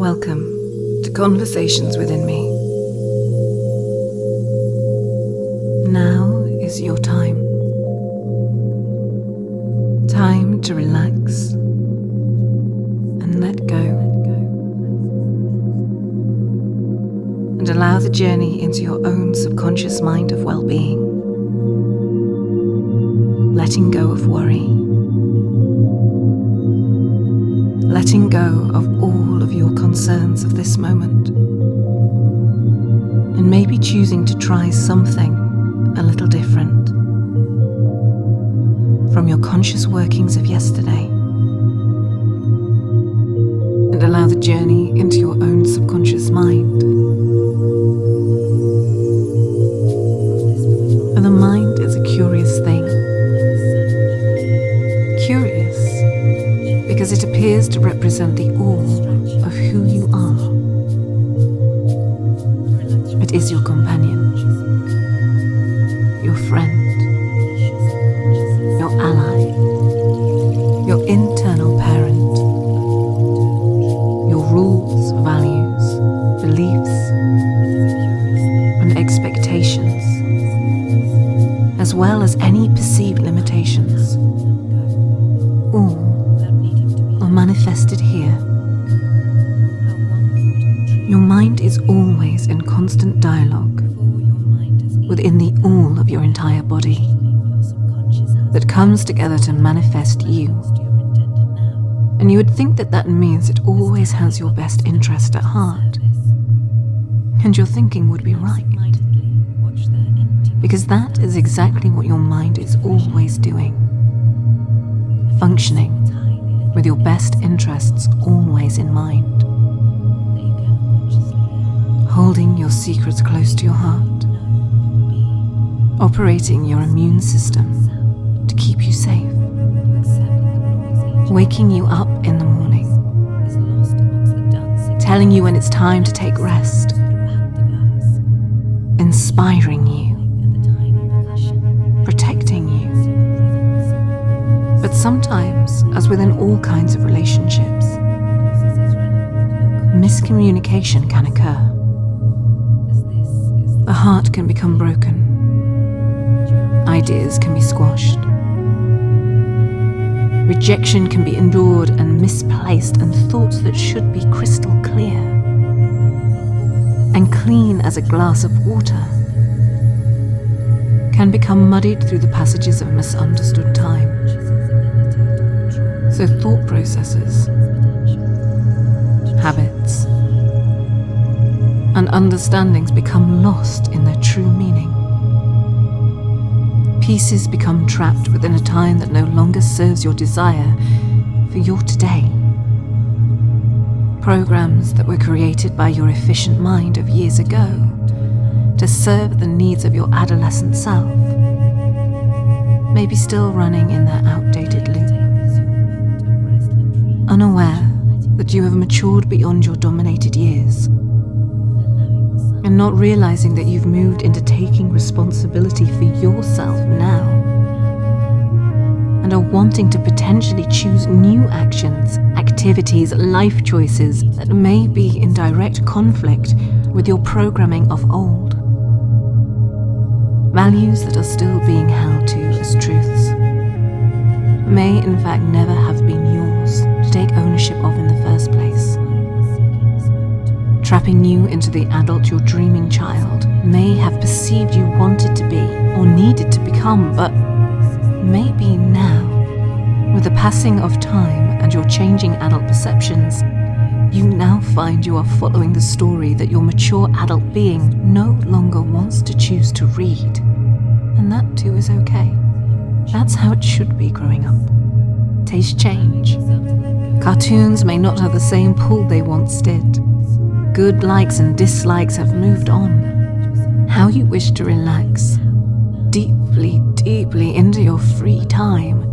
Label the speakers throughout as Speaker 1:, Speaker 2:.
Speaker 1: Welcome to Conversations Within Me. Now is your time. Time to relax and let go. And allow the journey into your own subconscious mind of well-being. Letting go of worry. Letting go of all of your concerns of this moment. And maybe choosing to try something a little different from your conscious workings of yesterday. And allow the journey into your own subconscious mind. And the mind is a curious thing. Curious because it appears to represent the all of who you are. It is your companion, your friend, your ally, your internal parent, your rules, values, beliefs, and expectations, as well as any perceived limitations. All are manifested here. Your mind is always in constant dialogue within the all of your entire body that comes together to manifest you. And you would think that that means it always has your best interest at heart. And your thinking would be right. Because that is exactly what your mind is always doing. Functioning with your best interests always in mind. Holding your secrets close to your heart. Operating your immune system to keep you safe. Waking you up in the morning. Telling you when it's time to take rest. Inspiring you. Protecting you. But sometimes, as within all kinds of relationships, miscommunication can occur. The heart can become broken. Ideas can be squashed. Rejection can be endured and misplaced, and thoughts that should be crystal clear and clean as a glass of water can become muddied through the passages of misunderstood time. So thought processes, habits, and understandings become lost in their true meaning. Pieces become trapped within a time that no longer serves your desire for your today. Programs that were created by your efficient mind of years ago to serve the needs of your adolescent self may be still running in their outdated loop. Unaware that you have matured beyond your dominated years, and not realizing that you've moved into taking responsibility for yourself now, and are wanting to potentially choose new actions, activities, life choices that may be in direct conflict with your programming of old. Values that are still being held to as truths may in fact never have been yours to take ownership of in the first place. Trapping you into the adult your dreaming child may have perceived you wanted to be or needed to become, but maybe now, with the passing of time and your changing adult perceptions, you now find you are following the story that your mature adult being no longer wants to choose to read. And that too is okay. That's how it should be growing up. Tastes change. Cartoons may not have the same pull they once did. Good likes and dislikes have moved on. How you wish to relax deeply, deeply into your free time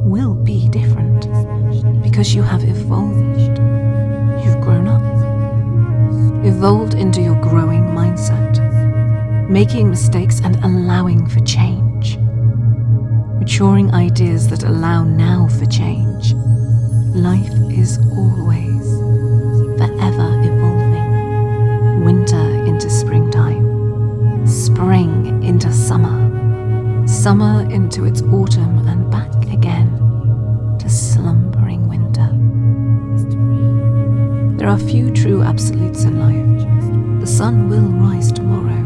Speaker 1: will be different because you have evolved. You've grown up. Evolved into your growing mindset, making mistakes and allowing for change. Maturing ideas that allow now for change. Life is always forever evolving. Winter into springtime, spring into summer, summer into its autumn, and back again to slumbering winter. There are few true absolutes in life. The sun will rise tomorrow.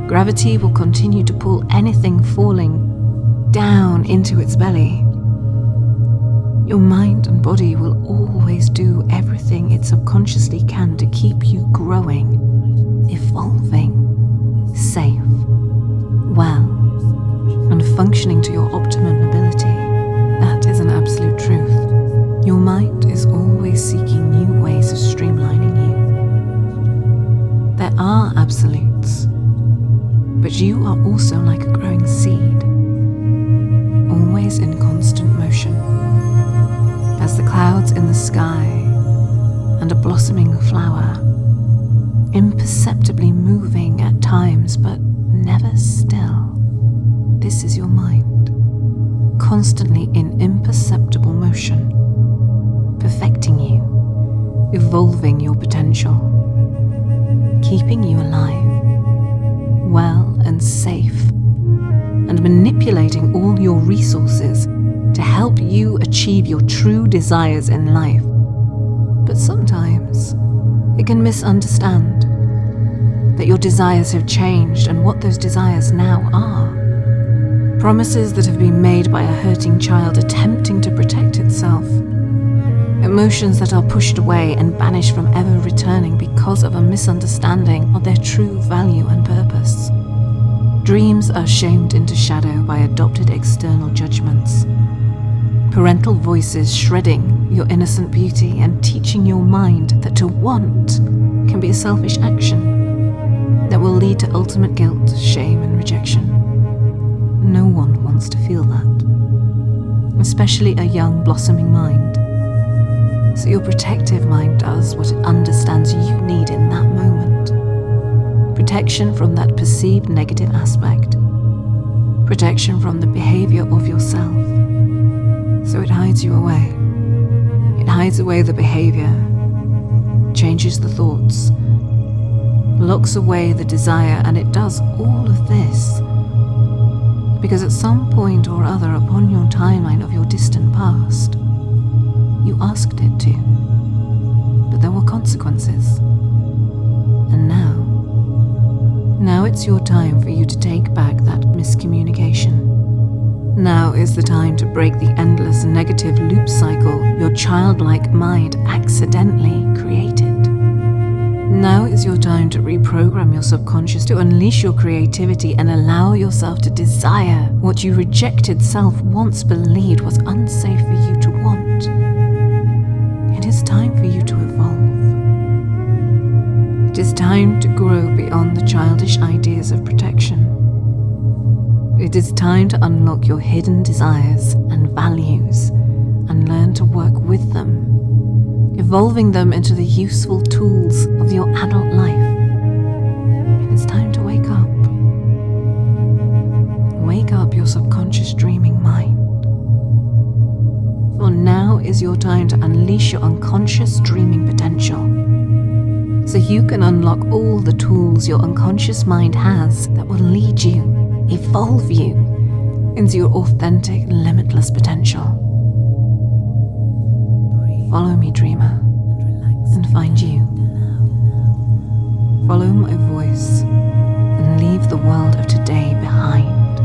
Speaker 1: Gravity will continue to pull anything falling down into its belly. Your mind and body will always do everything it subconsciously can to keep you growing, evolving, safe, well, and functioning to your optimum ability. That is an absolute truth. Your mind is always seeking new ways of streamlining you. There are absolutes, but you are also like a growing seed, always in constant motion. As the clouds in the sky and a blossoming flower, imperceptibly moving at times but never still. This is your mind, constantly in imperceptible motion, perfecting you, evolving your potential, keeping you alive, well and safe, and manipulating all your resources to help you achieve your true desires in life. But sometimes it can misunderstand that your desires have changed and what those desires now are. Promises that have been made by a hurting child attempting to protect itself. Emotions that are pushed away and banished from ever returning because of a misunderstanding of their true value and purpose. Dreams are shamed into shadow by adopted external judgments. Parental voices shredding your innocent beauty and teaching your mind that to want can be a selfish action that will lead to ultimate guilt, shame, and rejection. No one wants to feel that, especially a young, blossoming mind. So your protective mind does what it understands you need in that moment. Protection from that perceived negative aspect. Protection from the behavior of yourself. So it hides you away. It hides away the behavior, changes the thoughts, locks away the desire, and it does all of this because at some point or other upon your timeline of your distant past, you asked it to, but there were consequences. And now it's your time for you to take back that miscommunication. Now is the time to break the endless negative loop cycle your childlike mind accidentally created. Now is your time to reprogram your subconscious to unleash your creativity and allow yourself to desire what your rejected self once believed was unsafe for you to want. It is time for you to evolve. It is time to grow beyond the childish ideas of protection. It is time to unlock your hidden desires and values and learn to work with them, evolving them into the useful tools of your adult life. It's time to wake up. Wake up your subconscious dreaming mind. For now is your time to unleash your unconscious dreaming potential, so you can unlock all the tools your unconscious mind has that will lead you, evolve you into your authentic, limitless potential. Follow me, dreamer, and find you. Follow my voice and leave the world of today behind.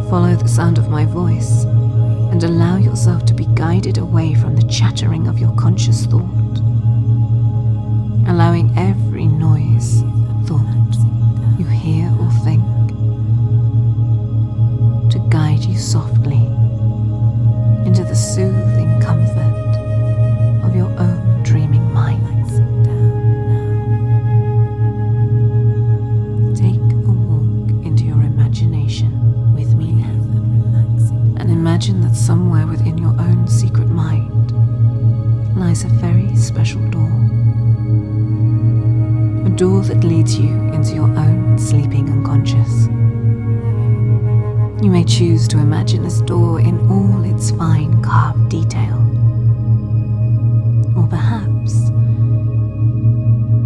Speaker 1: Follow the sound of my voice and allow yourself to be guided away from the chattering of your conscious thought, allowing every noise, thought you hear or think to guide you softly into the soothing comfort of your own dreaming mind. Take a walk into your imagination with me now, and imagine that somewhere within your own secret mind lies a very special door. A door that leads you into your own sleeping unconscious. You may choose to imagine this door in all its fine carved detail. Or perhaps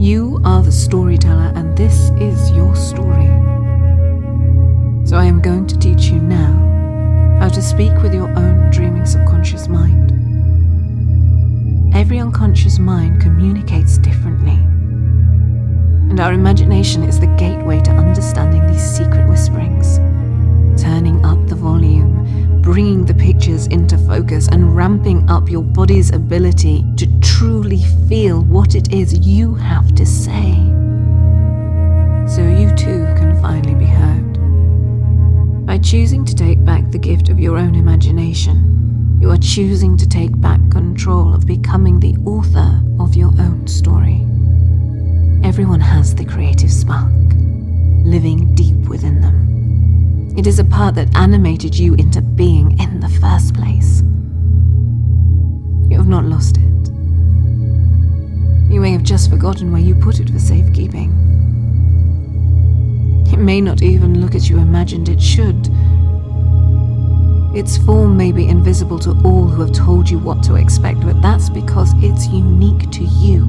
Speaker 1: You are the storyteller, and this is your story. So I am going to teach you now how to speak with your own dreaming subconscious mind. Every unconscious mind communicates differently, and our imagination is the gateway to understanding these secret whisperings, turning up the volume, bringing the pictures into focus, and ramping up your body's ability to truly feel what it is you have to say, so you too can finally be heard. By choosing to take back the gift of your own imagination, you are choosing to take back control of becoming the author of your own story. Everyone has the creative spark, living deep within them. It is a part that animated you into being in the first place. You have not lost it. You may have just forgotten where you put it for safekeeping. It may not even look as you imagined it should. Its form may be invisible to all who have told you what to expect, but that's because it's unique to you.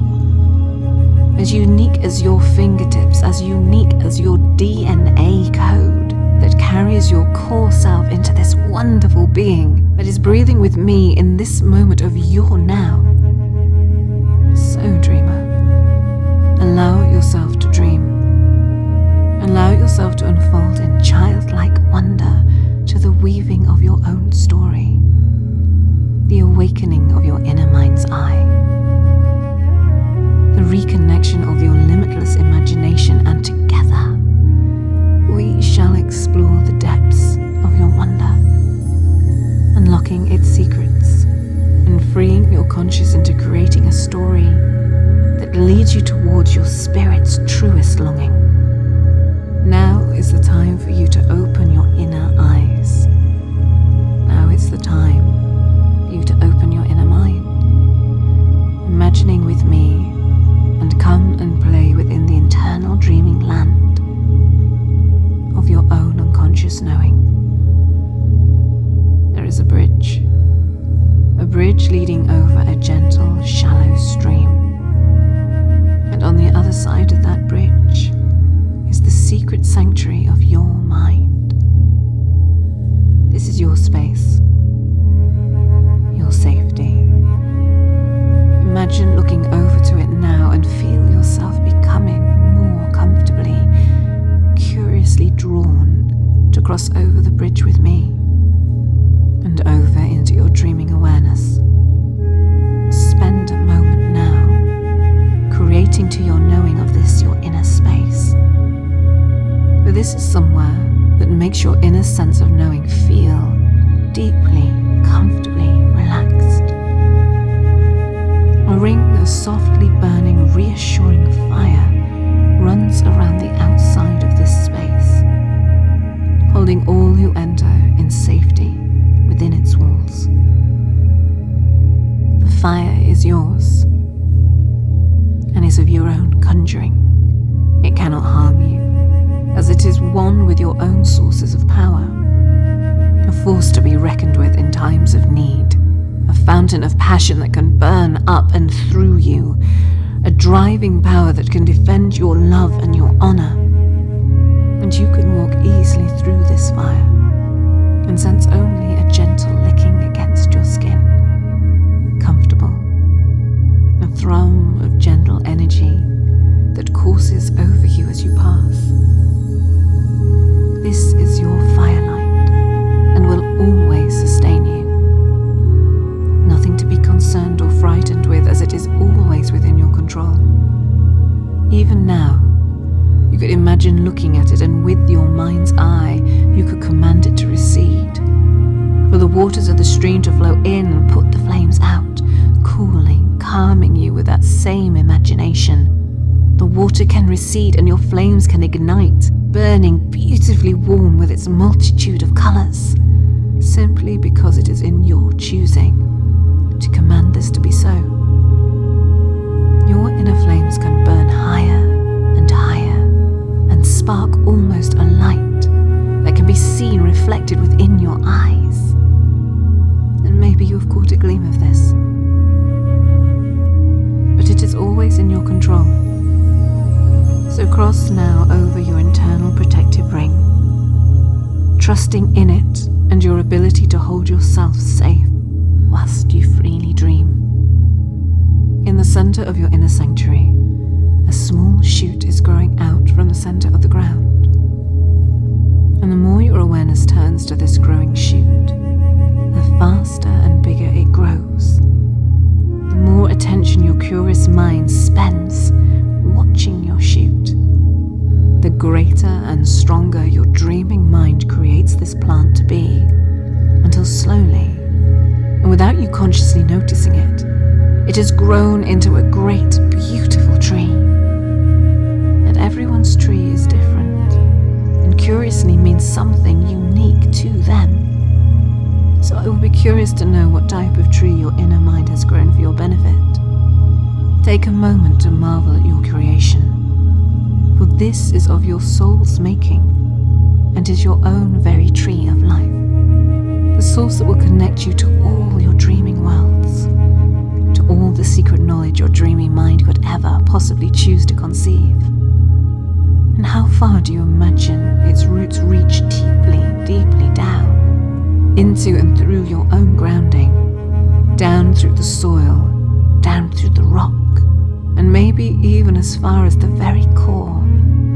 Speaker 1: As unique as your fingertips, as unique as your DNA code that carries your core self into this wonderful being that is breathing with me in this moment of your now. So, dreamer, allow yourself to dream. Allow yourself to unfold in childlike wonder to the weaving of your own story, the awakening of your inner mind's eye, the reconnection of your limitless imagination, and together we shall explore the depths of your wonder, unlocking its secrets and freeing your conscious into creating a story that leads you towards your spirit's truest longing. Now is the time for you to open your inner eyes. Now it's the time for you to open your inner mind, imagining with me, and come and play within the internal dreaming land of your own unconscious knowing. There is a bridge leading over a gentle, shallow stream. And on the other side of that bridge is the secret sanctuary of your mind. This is your space, your safety. Imagine looking over to it now and feel yourself becoming more comfortably, curiously drawn to cross over the bridge with me and over into your dreaming awareness. Spend a moment now creating to your knowing of this your inner space. For this is somewhere that makes your inner sense of knowing feel deeply, comfortably relaxed. A ring of softly burning, reassuring fire runs around the outside of this space, holding all who enter in safety within its walls. The fire is yours and is of your own conjuring. It cannot harm you, as it is one with your own sources of power, a force to be reckoned with in times of need, a fountain of passion that can burn up and through you, a driving power that can defend your love and your honor. And you can walk easily through this fire and sense only a gentle licking against your skin, comfortable, a thrum of gentle energy that courses over you as you pass. This is your firelight and will always sustain you. Nothing to be concerned or frightened with, as it is always within your control. Even now, you could imagine looking at it, and with your mind's eye, you could command it to recede, for the waters of the stream to flow in and put the flames out, cooling, calming you with that same imagination. The water can recede and your flames can ignite, burning beautifully warm with its multitude of colors, simply because it is in your choosing to command this to be so. Your inner flames can burn higher and higher and spark almost a light that can be seen reflected within your eyes. And maybe you have caught a gleam of this. But it is always in your control. So cross now over your internal protective ring, trusting in it and your ability to hold yourself safe whilst you freely dream. In the center of your inner sanctuary, a small shoot is growing out from the center of the ground. And the more your awareness turns to this growing shoot, the faster and bigger it grows. The more attention your curious mind spends watching your shoot, the greater and stronger your dreaming mind creates this plant to be, until slowly, and without you consciously noticing it, it has grown into a great, beautiful tree. And everyone's tree is different, and curiously means something unique to them. So I will be curious to know what type of tree your inner mind has grown for your benefit. Take a moment to marvel at your creation, for this is of your soul's making, and is your own very tree of life, the source that will connect you to all your dreaming worlds, to all the secret knowledge your dreaming mind could ever possibly choose to conceive. And how far do you imagine its roots reach deeply, deeply down, into and through your own grounding, down through the soil, down through the rock, and maybe even as far as the very core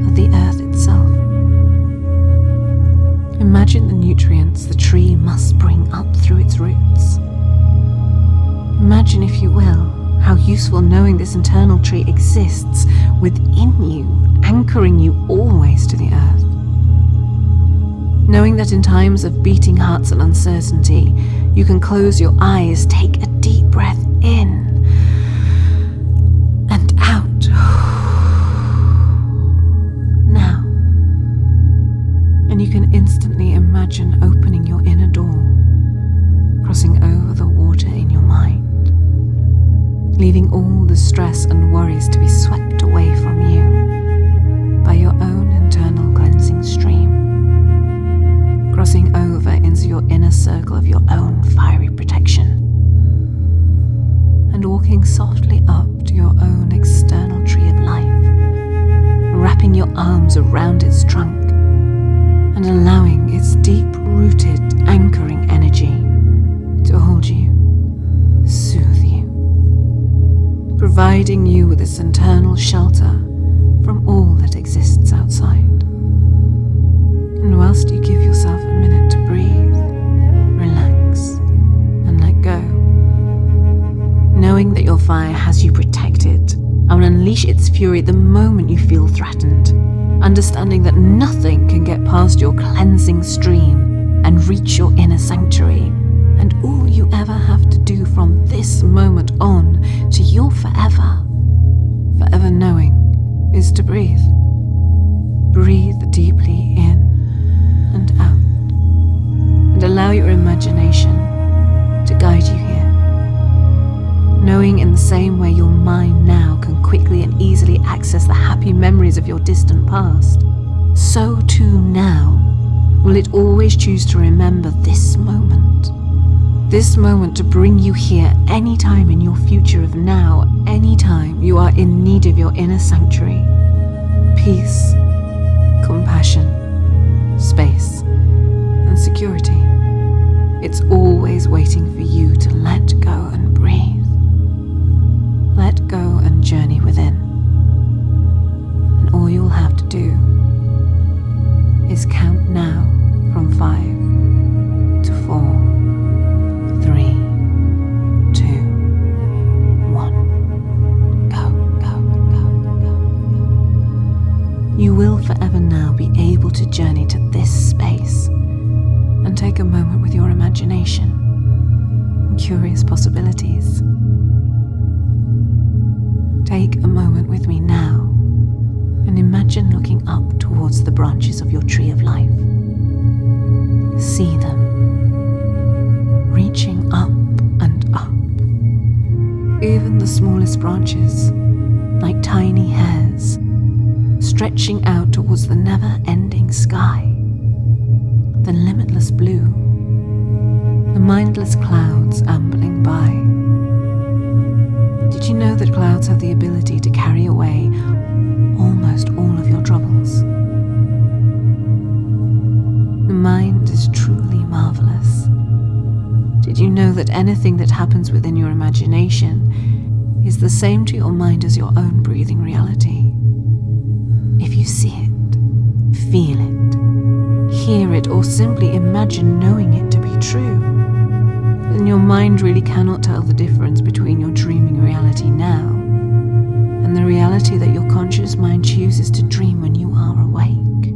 Speaker 1: of the earth itself. Imagine the nutrients the tree must bring up through its roots. Imagine, if you will, how useful knowing this internal tree exists within you, anchoring you always to the earth. Knowing that in times of beating hearts and uncertainty, you can close your eyes, take a deep breath in and out. Now. And you can instantly imagine opening your inner door, crossing over the water in your mind, leaving all the stress and worries to be swept away from you by your own internal cleansing stream, crossing over into your inner circle of your own fiery protection, and walking softly up to your own external tree of life, wrapping your arms around its trunk and allowing its deep-rooted anchoring energy to hold you, soothe you, providing you with this internal shelter from all that exists outside. And whilst you give yourself a minute to breathe, relax, and let go, knowing that your fire has you protected and will unleash its fury the moment you feel threatened, understanding that nothing can get past your cleansing stream and reach your inner sanctuary, and all you ever have to do from this moment on to your forever knowing, is to breathe. Breathe deeply in and out, and allow your imagination to guide you here. Knowing in the same way your mind now can quickly and easily access the happy memories of your distant past, so too now will it always choose to remember this moment to bring you here anytime in your future of now, anytime you are in need of your inner sanctuary, peace, compassion, space, and security. It's always waiting for you to let go and breathe. Let go and journey within. And all you'll have to do is count now from 5 to 4, 3, 2, 1. Go, go, go, go, go. You will forever now be able to journey to this space and take a moment with your imagination and curious possibilities. Take a moment with me now and imagine looking up towards the branches of your tree of life. See them reaching up and up, even the smallest branches, like tiny hairs, stretching out towards the never-ending sky, the limitless blue, the mindless clouds ambling by. Did you know that clouds have the ability to carry away almost all anything that happens within your imagination is the same to your mind as your own breathing reality. If you see it, feel it, hear it, or simply imagine knowing it to be true, then your mind really cannot tell the difference between your dreaming reality now and the reality that your conscious mind chooses to dream when you are awake.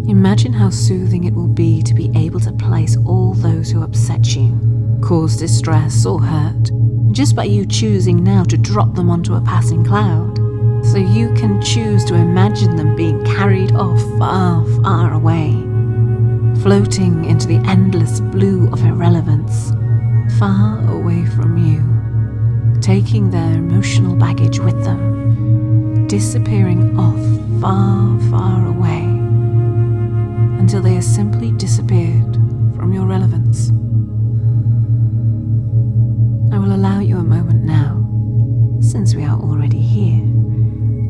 Speaker 1: Imagine how soothing it will be to be able to place all those who upset you, cause distress or hurt, just by you choosing now to drop them onto a passing cloud, so you can choose to imagine them being carried off far, far away, floating into the endless blue of irrelevance, far away from you, taking their emotional baggage with them, disappearing off far, far away, until they are simply disappeared from your relevance. I will allow you a moment now, since we are already here,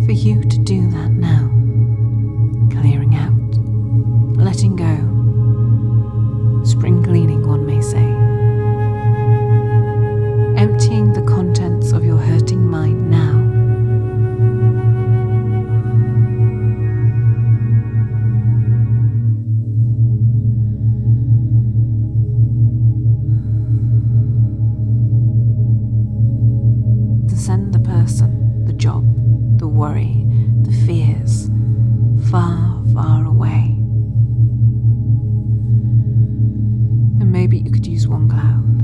Speaker 1: for you to do that now, clearing out, letting go, spring cleaning, one may say, emptying the contents of your hurting mind now. Send the person, the job, the worry, the fears far, far away. And maybe you could use one cloud,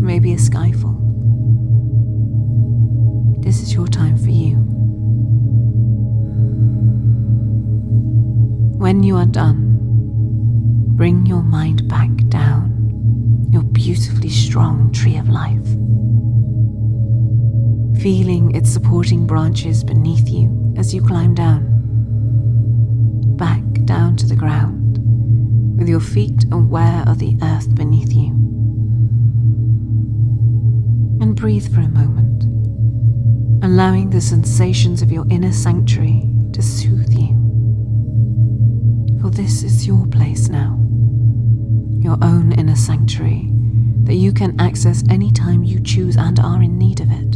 Speaker 1: maybe a skyfall. This is your time for you. When you are done, bring your mind back down, your beautifully strong tree of life, feeling its supporting branches beneath you as you climb down, back down to the ground, with your feet aware of the earth beneath you. And breathe for a moment, allowing the sensations of your inner sanctuary to soothe you. For this is your place now, your own inner sanctuary that you can access anytime you choose and are in need of it.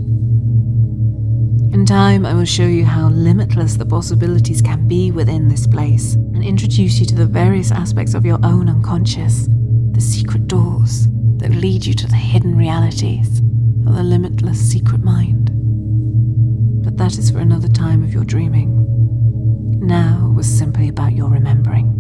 Speaker 1: In time, I will show you how limitless the possibilities can be within this place and introduce you to the various aspects of your own unconscious, the secret doors that lead you to the hidden realities of the limitless secret mind. But that is for another time of your dreaming. Now was simply about your remembering.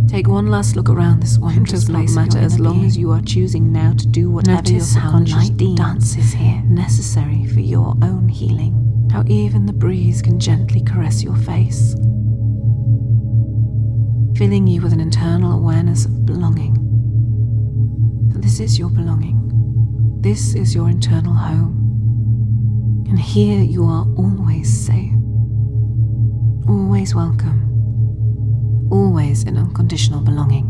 Speaker 1: Take one last look around this wondrous place. It does not matter as long as you are choosing now to do whatever your subconscious deems here necessary for your own healing. How even the breeze can gently caress your face, filling you with an internal awareness of belonging. And this is your belonging. This is your internal home. And here you are always safe, always welcome, always in unconditional belonging.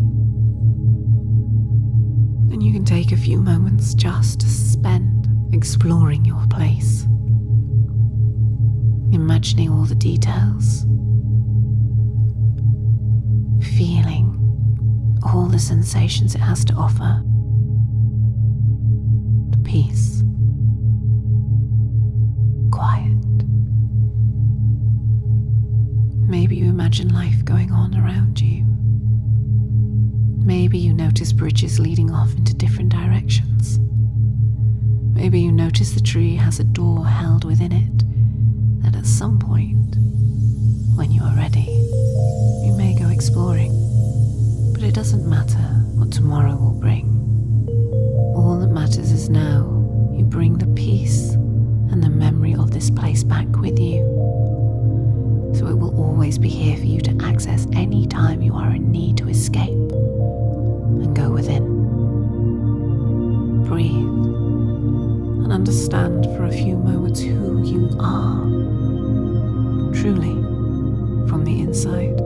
Speaker 1: And you can take a few moments just to spend exploring your place, imagining all the details, feeling all the sensations it has to offer, the peace, quiet. Maybe you imagine life going on around you. Maybe you notice bridges leading off into different directions. Maybe you notice the tree has a door held within it that at some point, when you are ready, you may go exploring. But it doesn't matter what tomorrow will bring. All that matters is now you bring the peace and the memory of this place back with you. So it will always be here for you to access any time you are in need to escape and go within. Breathe and understand for a few moments who you are, truly, from the inside.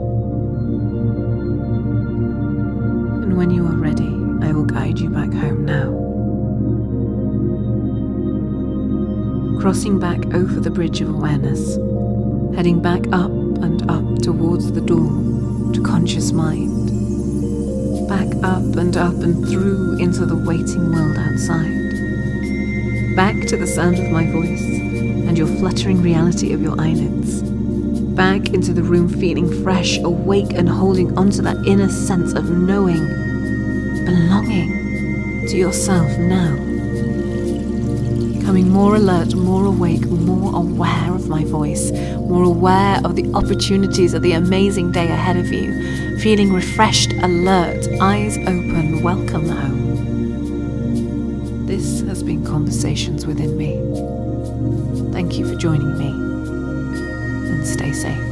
Speaker 1: And when you are ready, I will guide you back home now. Crossing back over the bridge of awareness, heading back up and up towards the door to conscious mind, back up and through into the waiting world outside. Back to the sound of my voice and your fluttering reality of your eyelids. Back into the room feeling fresh, awake and holding onto that inner sense of knowing, belonging to yourself now. Becoming more alert, more awake, more aware of my voice, more aware of the opportunities of the amazing day ahead of you, feeling refreshed, alert, eyes open, welcome home. This has been Conversations Within Me. Thank you for joining me, and stay safe.